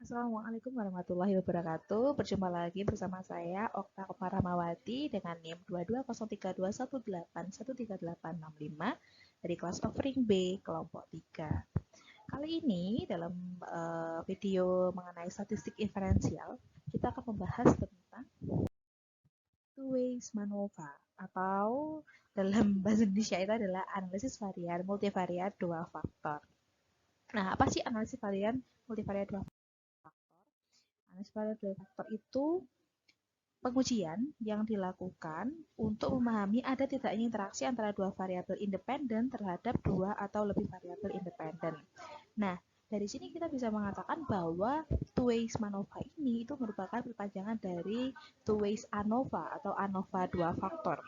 Assalamualaikum warahmatullahi wabarakatuh. Berjumpa lagi bersama saya Okta Komaramawati dengan NIM 220321813865 dari kelas offering B kelompok 3. Kali ini dalam video mengenai statistik inferensial, kita akan membahas tentang two-ways MANOVA atau dalam bahasa Indonesia itu adalah analisis varian multivariat dua faktor. Nah, apa sih analisis varian multivariat dua faktor? Analisis varian dua faktor itu pengujian yang dilakukan untuk memahami ada tidaknya interaksi antara dua variabel independen terhadap dua atau lebih variabel independen. Nah, dari sini kita bisa mengatakan bahwa two-ways MANOVA ini itu merupakan perpanjangan dari two-ways ANOVA atau ANOVA dua faktor,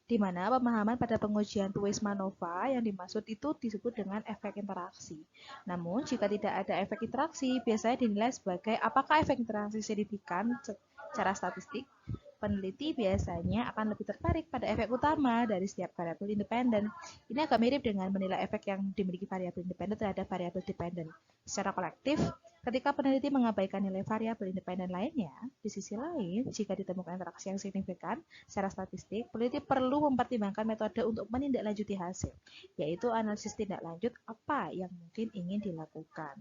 di mana pemahaman pada pengujian two-ways MANOVA yang dimaksud itu disebut dengan efek interaksi. Namun, jika tidak ada efek interaksi, biasanya dinilai sebagai apakah efek interaksi signifikan secara statistik. Peneliti biasanya akan lebih tertarik pada efek utama dari setiap variabel independen. Ini agak mirip dengan menilai efek yang dimiliki variabel independen terhadap variabel dependen. Secara kolektif, ketika peneliti mengabaikan nilai variabel independen lainnya, di sisi lain, jika ditemukan interaksi yang signifikan secara statistik, peneliti perlu mempertimbangkan metode untuk menindaklanjuti hasil, yaitu analisis tindak lanjut apa yang mungkin ingin dilakukan.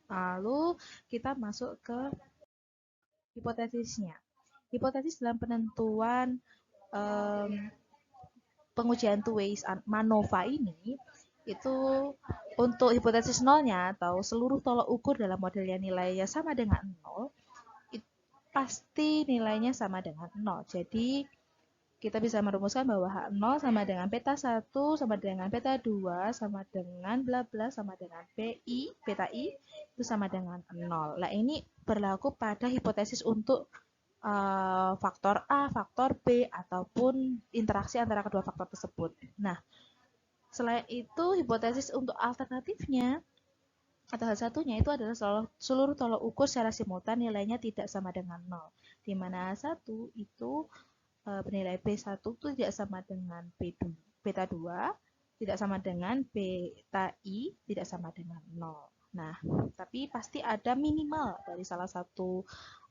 Lalu kita masuk ke hipotesisnya. Hipotesis dalam penentuan pengujian two-ways MANOVA ini itu untuk hipotesis nolnya atau seluruh tolok ukur dalam model yang nilainya sama dengan 0, pasti nilainya sama dengan 0. Jadi kita bisa merumuskan bahwa H0 sama dengan beta 1 sama dengan beta 2 sama dengan bla bla sama dengan PI, beta I itu sama dengan 0. Nah, ini berlaku pada hipotesis untuk faktor A, faktor B, ataupun interaksi antara kedua faktor tersebut. Nah, selain itu, hipotesis untuk alternatifnya atau hal satunya itu adalah seluruh tolok ukur secara simultan nilainya tidak sama dengan 0. Di mana 1 itu bernilai B1 itu tidak sama dengan beta 2, tidak sama dengan beta I, tidak sama dengan 0. Nah, tapi pasti ada minimal dari salah satu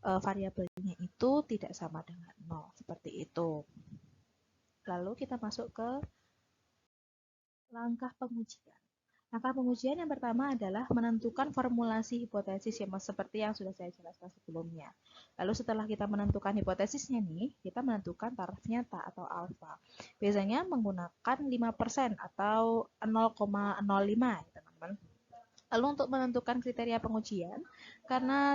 variabelnya itu tidak sama dengan 0. Seperti itu. Lalu kita masuk ke langkah pengujian. Langkah pengujian yang pertama adalah menentukan formulasi hipotesis yang seperti yang sudah saya jelaskan sebelumnya. Lalu setelah kita menentukan hipotesisnya nih, kita menentukan taraf nyata atau alfa. Biasanya menggunakan 5% atau 0,05 ya teman-teman. Lalu untuk menentukan kriteria pengujian, karena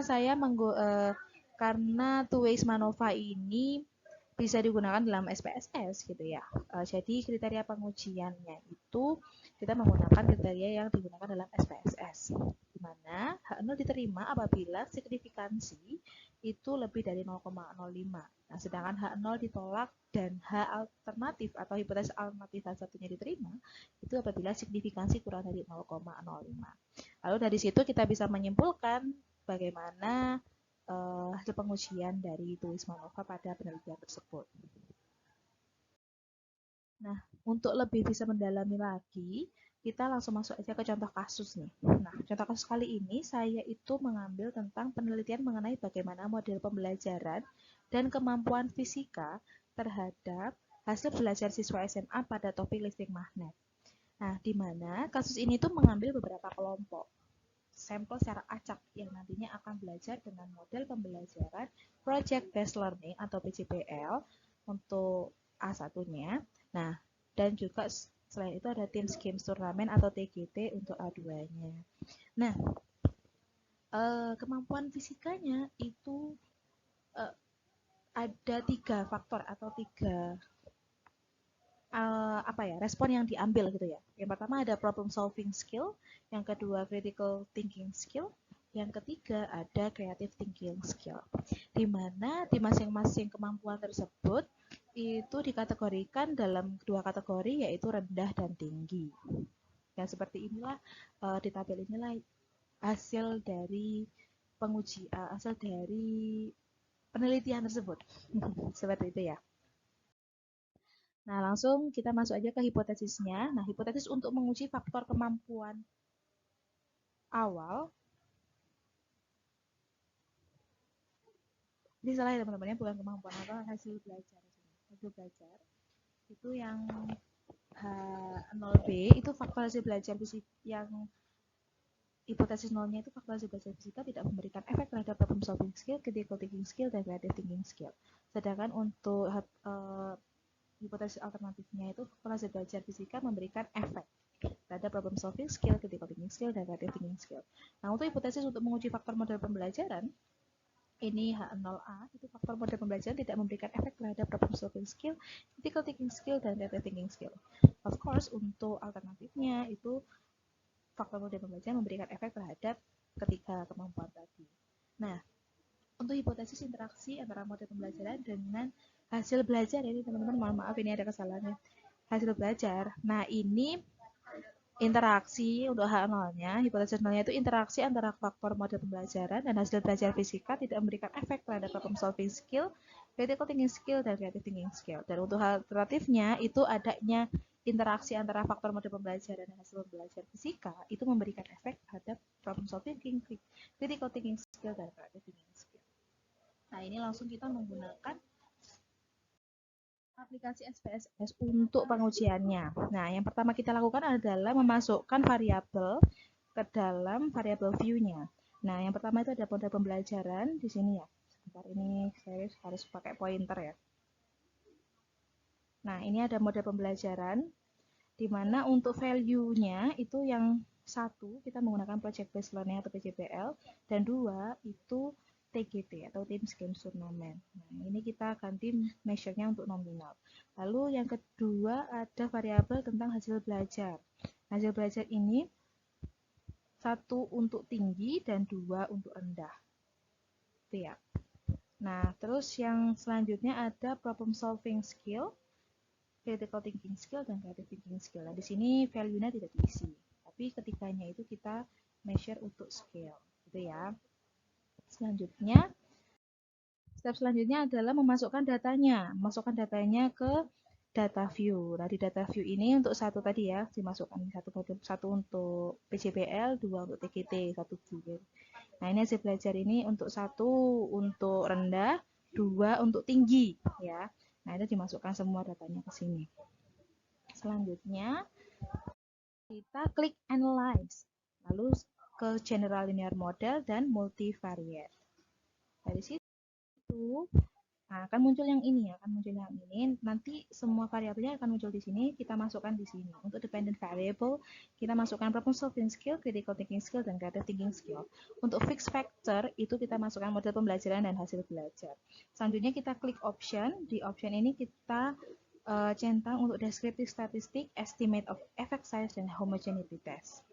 karena two-ways MANOVA ini bisa digunakan dalam SPSS gitu ya. Jadi kriteria pengujiannya itu kita menggunakan kriteria yang digunakan dalam SPSS, di mana H0 diterima apabila signifikansi itu lebih dari 0,05. Nah, sedangkan H0 ditolak dan H alternatif atau hipotesis alternatif satunya diterima itu apabila signifikansi kurang dari 0,05. Lalu dari situ kita bisa menyimpulkan bagaimana hasil pengujian dari tulis MANOVA pada penelitian tersebut. Nah, untuk lebih bisa mendalami lagi, kita langsung masuk aja ke contoh kasus nih. Nah, contoh kasus kali ini saya itu mengambil tentang penelitian mengenai bagaimana model pembelajaran dan kemampuan fisika terhadap hasil belajar siswa SMA pada topik listrik magnet. Nah, di mana kasus ini tuh mengambil beberapa kelompok sampel secara acak yang nantinya akan belajar dengan model pembelajaran Project Based Learning atau PJBL untuk A1-nya. Nah, dan juga selain itu ada Teams Games Turnamen atau TGT untuk A2-nya. Nah, kemampuan fisikanya itu ada 3 faktor atau 3 respon yang diambil gitu ya. Yang pertama ada problem solving skill, yang kedua critical thinking skill, yang ketiga ada creative thinking skill. Di mana di masing-masing kemampuan tersebut itu dikategorikan dalam dua kategori yaitu rendah dan tinggi. Dan seperti inilah di tabel inilah hasil dari hasil dari penelitian tersebut. Seperti itu ya. Nah, langsung kita masuk aja ke hipotesisnya. Nah, hipotesis untuk menguji faktor kemampuan awal Jadi salah ya teman-teman, bukan kemampuan atau hasil belajar. Hasil belajar itu yang H0B itu faktor hasil belajar fisik yang hipotesis nolnya itu faktor hasil belajar fisika tidak memberikan efek terhadap problem solving skill, critical thinking skill, dan creative thinking skill. Sedangkan untuk hipotesis alternatifnya itu faktor hasil belajar fisika memberikan efek terhadap problem solving skill, critical thinking skill, dan creative thinking skill. Nah, untuk hipotesis untuk menguji faktor model pembelajaran, ini H0A, itu faktor model pembelajaran tidak memberikan efek terhadap problem solving skill, critical thinking skill, dan creative thinking skill. Of course, untuk alternatifnya itu faktor model pembelajaran memberikan efek terhadap ketiga kemampuan tadi. Nah, untuk hipotesis interaksi antara model pembelajaran dengan hasil belajar, ini teman-teman mohon maaf ini ada kesalahannya. Hasil belajar. Nah, ini interaksi untuk H0-nya, hipotesis nolnya itu interaksi antara faktor model pembelajaran dan hasil belajar fisika tidak memberikan efek terhadap problem solving skill, critical thinking skill, dan creative thinking skill. Dan untuk alternatifnya itu adanya interaksi antara faktor model pembelajaran dan hasil belajar fisika itu memberikan efek terhadap problem solving, critical thinking skill, dan creative thinking skill. Nah, ini langsung kita menggunakan aplikasi SPSS untuk pengujiannya. Nah, yang pertama kita lakukan adalah memasukkan variabel ke dalam variabel view-nya. Nah, yang pertama itu ada model pembelajaran di sini ya. Sebentar, ini saya harus pakai pointer ya. Nah, ini ada model pembelajaran di mana untuk value-nya itu yang satu kita menggunakan project based learning atau PJBL, dan dua itu TGT atau Teams Games Tournament. Nah, ini kita ganti measure-nya untuk nominal. Lalu yang kedua ada variabel tentang hasil belajar. Hasil belajar ini satu untuk tinggi dan dua untuk rendah. Itu ya. Nah, terus yang selanjutnya ada problem solving skill, critical thinking skill, dan creative thinking skill. Nah, di sini value-nya tidak diisi. Tapi ketiganya itu kita measure untuk scale. Gitu ya. Step selanjutnya adalah memasukkan datanya. Masukkan datanya ke data view. Nah, di data view ini untuk satu tadi ya, dimasukkan satu untuk PJBL, dua untuk TGT, satu view. Nah, ini hasil belajar ini untuk satu untuk rendah, dua untuk tinggi ya. Nah, itu dimasukkan semua datanya ke sini. Selanjutnya, kita klik Analyze. Lalu ke General Linear Model dan Multivariate. Dari situ nah, akan muncul yang ini ya, nanti semua variabelnya akan muncul di sini, kita masukkan di sini. Untuk dependent variable, kita masukkan problem solving skill, critical thinking skill, dan creative thinking skill. Untuk fixed factor, itu kita masukkan model pembelajaran dan hasil belajar. Selanjutnya kita klik option, di option ini kita centang untuk descriptive statistic, estimate of effect size, dan homogeneity test.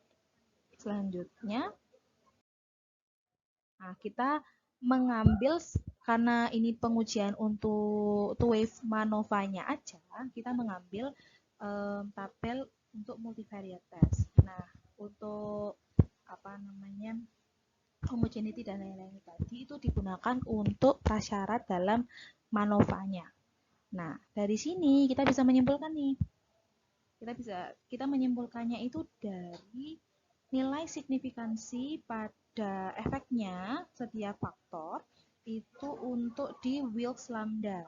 Selanjutnya, nah, kita mengambil, karena ini pengujian untuk two-wave MANOVA-nya aja, kita mengambil tabel untuk multivariate test. Nah, untuk homogeneity dan lain-lain tadi itu digunakan untuk prasyarat dalam MANOVA-nya. Nah, dari sini kita bisa menyimpulkan nih. Kita menyimpulkannya itu dari nilai signifikansi pada efeknya setiap faktor itu untuk di Wilks lambda,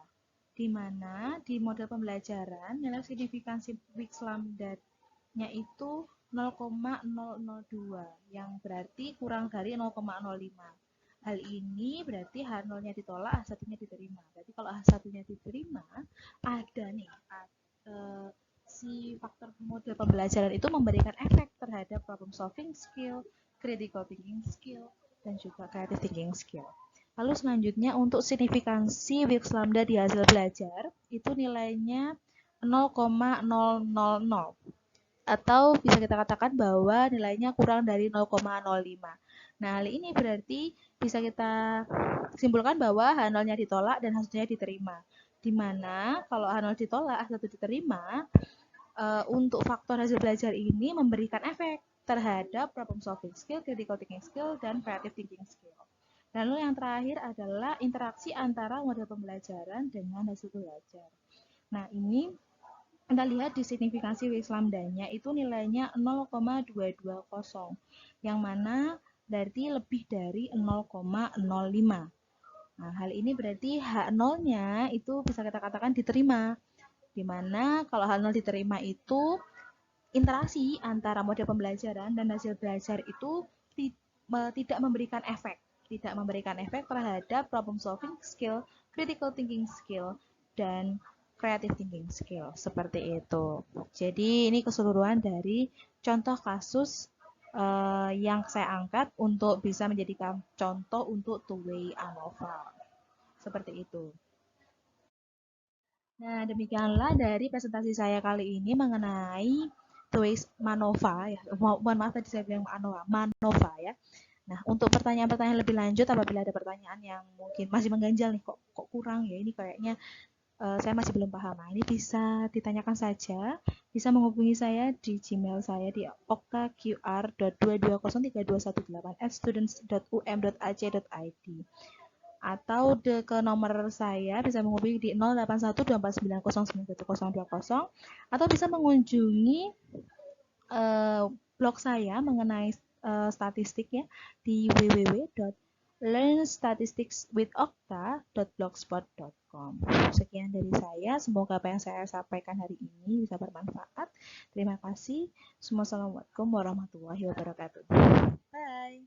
di mana di model pembelajaran nilai signifikansi Wilks lambda-nya itu 0,002 yang berarti kurang dari 0,05. Hal ini berarti H0-nya ditolak, H1-nya diterima. Berarti kalau H1-nya diterima, ada nih si faktor model pembelajaran itu memberikan efek terhadap problem solving skill, critical thinking skill, dan juga creative thinking skill. Lalu selanjutnya untuk signifikansi Wilks lambda di hasil belajar itu nilainya 0,000 atau bisa kita katakan bahwa nilainya kurang dari 0,05. Nah, hal ini berarti bisa kita simpulkan bahwa H0-nya ditolak dan H1-nya diterima. Di mana kalau H0 ditolak, H1 diterima, untuk faktor hasil belajar ini memberikan efek terhadap problem solving skill, critical thinking skill, dan creative thinking skill. Lalu yang terakhir adalah interaksi antara model pembelajaran dengan hasil belajar. Nah, ini Anda lihat di signifikansi Wilks lambda-nya itu nilainya 0,220, yang mana berarti lebih dari 0,05. Nah, hal ini berarti H0-nya itu bisa kita katakan diterima. Dimana kalau H0 diterima itu interaksi antara model pembelajaran dan hasil belajar itu tidak memberikan efek. Tidak memberikan efek terhadap problem solving skill, critical thinking skill, dan creative thinking skill. Seperti itu. Jadi ini keseluruhan dari contoh kasus yang saya angkat untuk bisa menjadikan contoh untuk two-way ANOVA. Seperti itu. Nah, demikianlah dari presentasi saya kali ini mengenai two-way MANOVA ya. Mohon maaf tadi saya bilang MANOVA ya. Nah, untuk pertanyaan-pertanyaan lebih lanjut apabila ada pertanyaan yang mungkin masih mengganjal nih, kok kurang ya, ini kayaknya saya masih belum paham. Nah, ini bisa ditanyakan saja, bisa menghubungi saya di Gmail saya di okta.qr.22118@students.um.ac.id atau ke nomor saya bisa menghubungi di 081249091020 atau bisa mengunjungi blog saya mengenai statistik ya di www.learnstatisticswithokta.blogspot.com. Sekian dari saya, semoga apa yang saya sampaikan hari ini bisa bermanfaat. Terima kasih. Assalamualaikum warahmatullahi wabarakatuh. Bye.